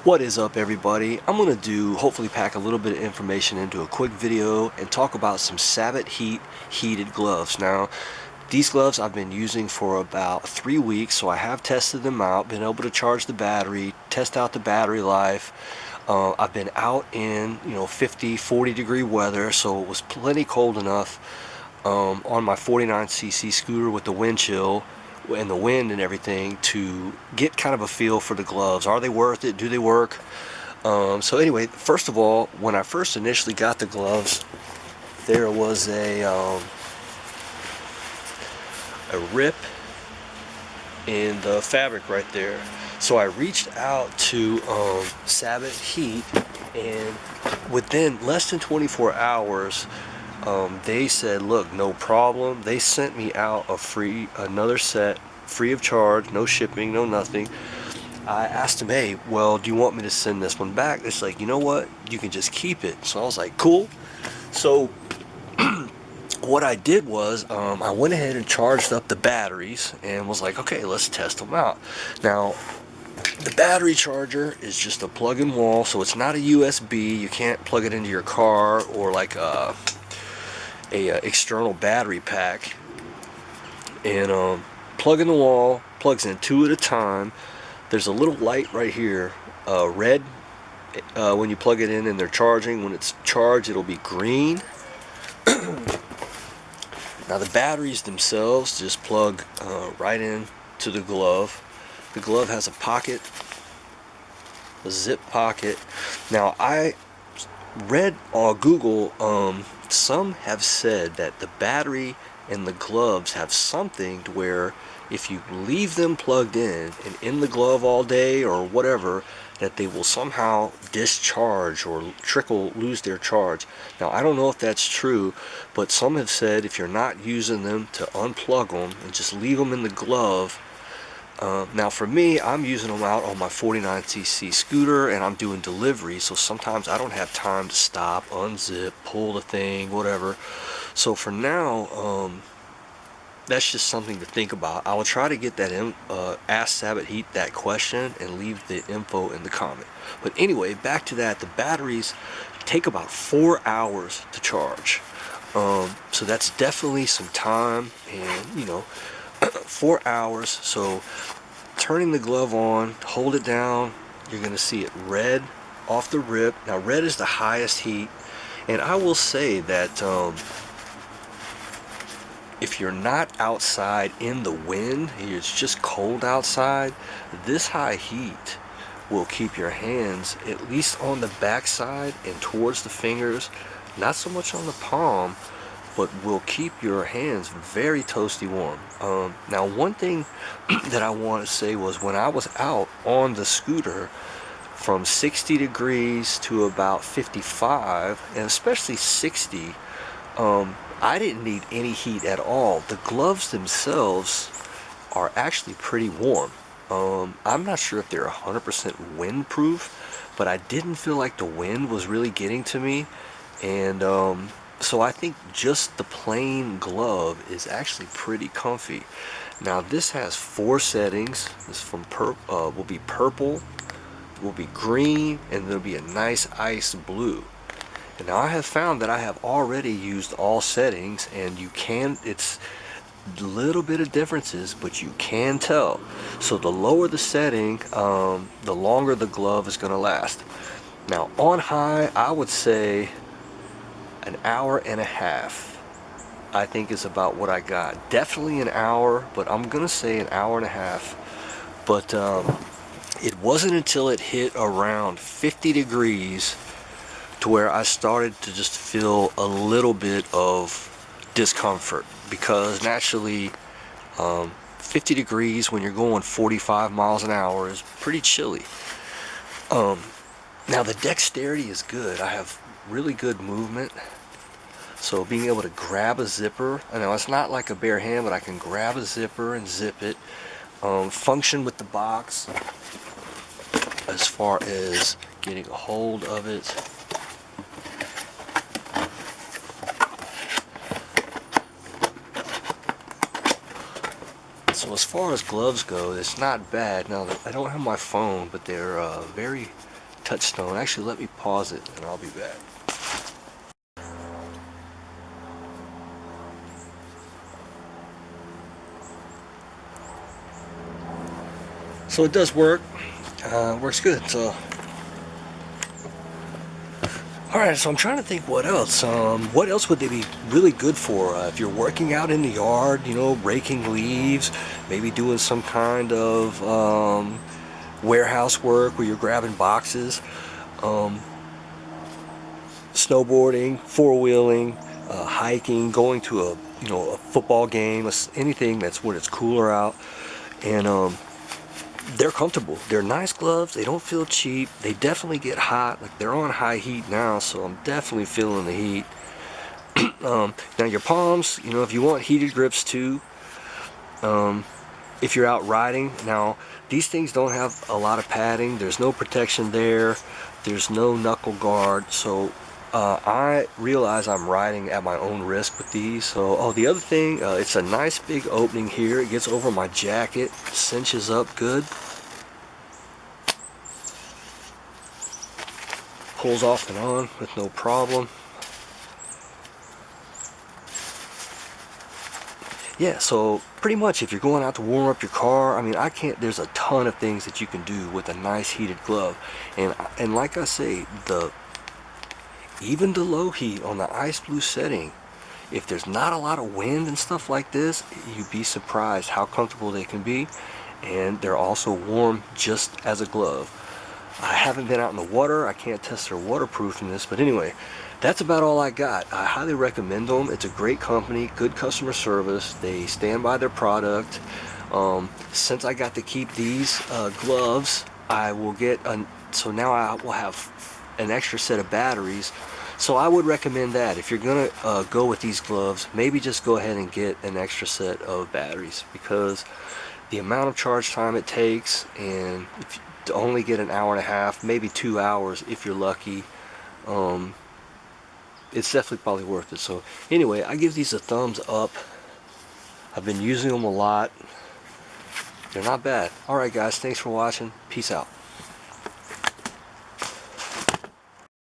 What is up, everybody? I'm going to hopefully pack a little bit of information into a quick video and talk about some Sabot Heat heated gloves. Now, these gloves I've been using for about 3 weeks, so I have tested them out, been able to charge the battery, test out the battery life. I've been out in 50, 40 degree weather, so it was plenty cold enough on my 49cc scooter with the wind chill and the wind and everything to get kind of a feel for the gloves. Are they worth it? Do they work? So anyway, first of all, when I first initially got the gloves, there was a rip in the fabric right there. So I reached out to Sabot Heat, and within less than 24 hours, they said, look, no problem. They sent me out another set, free of charge, no shipping, no nothing. I asked them, hey, well, do you want me to send this one back? It's like, you know what? You can just keep it. So I was like, cool. So what I did was I went ahead and charged up the batteries and was like, okay, let's test them out. Now, the battery charger is just a plug-in wall, so it's not a USB. You can't plug it into your car or like a external battery pack. And plug in the wall, plugs in 2 at a time. There's a little light right here, red when you plug it in and they're charging. When it's charged, it'll be green. Now the batteries themselves just plug right in to the glove. The glove has a pocket, a zip pocket. Now I read on Google, some have said that the battery and the gloves have something to where if you leave them plugged in and in the glove all day or whatever, that they will somehow discharge or lose their charge. Now I don't know if that's true, but some have said if you're not using them, to unplug them and just leave them in the glove. Now for me, I'm using them out on my 49cc scooter and I'm doing delivery, so sometimes I don't have time to stop, unzip, pull the thing, whatever. So for now, that's just something to think about. I will try to get that ask Sabot Heat that question and leave the info in the comment. But anyway, back to that, the batteries take about 4 hours to charge. So that's definitely some time, and 4 hours. So turning the glove on, hold it down, you're going to see it red off the rip. Now red is the highest heat, and I will say that if you're not outside in the wind, it's just cold outside, this high heat will keep your hands, at least on the back side and towards the fingers, not so much on the palm, but will keep your hands very toasty warm. Now one thing that I want to say was when I was out on the scooter from 60 degrees to about 55, and especially 60, I didn't need any heat at all. The gloves themselves are actually pretty warm. I'm not sure if they're 100% windproof, but I didn't feel like the wind was really getting to me. And so I think just the plain glove is actually pretty comfy. Now this has 4 settings. This will be purple, will be green, and there'll be a nice ice blue. And now I have found that I have already used all settings, and it's a little bit of differences, but you can tell. So the lower the setting, the longer the glove is going to last. Now on high, I would say an hour and a half, I think, is about what I got. Definitely an hour, but I'm going to say an hour and a half. But it wasn't until it hit around 50 degrees to where I started to just feel a little bit of discomfort, because naturally 50 degrees when you're going 45 miles an hour is pretty chilly. Now the dexterity is good. I have really good movement, so being able to grab a zipper, I know it's not like a bare hand, but I can grab a zipper and zip it, function with the box as far as getting a hold of it. So as far as gloves go, it's not bad. Now I don't have my phone, but they're very touchstone. Actually, let me pause it and I'll be back. So it does work. Works good. So, all right. So I'm trying to think what else. What else would they be really good for? If you're working out in the yard, you know, raking leaves, maybe doing some kind of warehouse work where you're grabbing boxes, snowboarding, four-wheeling, hiking, going to a football game, anything that's when it's cooler out, and they're comfortable. They're nice gloves. They don't feel cheap. They definitely get hot. Like, they're on high heat now, so I'm definitely feeling the heat. Now your palms, if you want heated grips too, if you're out riding. Now, these things don't have a lot of padding. There's no protection there. There's no knuckle guard. So I realize I'm riding at my own risk with these. So, the other thing, it's a nice big opening here. It gets over my jacket, cinches up good. Pulls off and on with no problem. Yeah, so pretty much if you're going out to warm up your car, I mean, there's a ton of things that you can do with a nice heated glove. And like I say, even the low heat on the ice blue setting, if there's not a lot of wind and stuff like this, you'd be surprised how comfortable they can be. And they're also warm just as a glove. I haven't been out in the water. I can't test their waterproofness, but anyway, that's about all I got. I highly recommend them. It's a great company, good customer service. They stand by their product. Since I got to keep these gloves, so now I will have an extra set of batteries. So I would recommend that. If you're gonna go with these gloves, maybe just go ahead and get an extra set of batteries, because the amount of charge time it takes, and if to only get an hour and a half, maybe 2 hours if you're lucky, it's definitely probably worth it. So anyway, I give these a thumbs up. I've been using them a lot. They're not bad. Alright guys, thanks for watching. Peace out.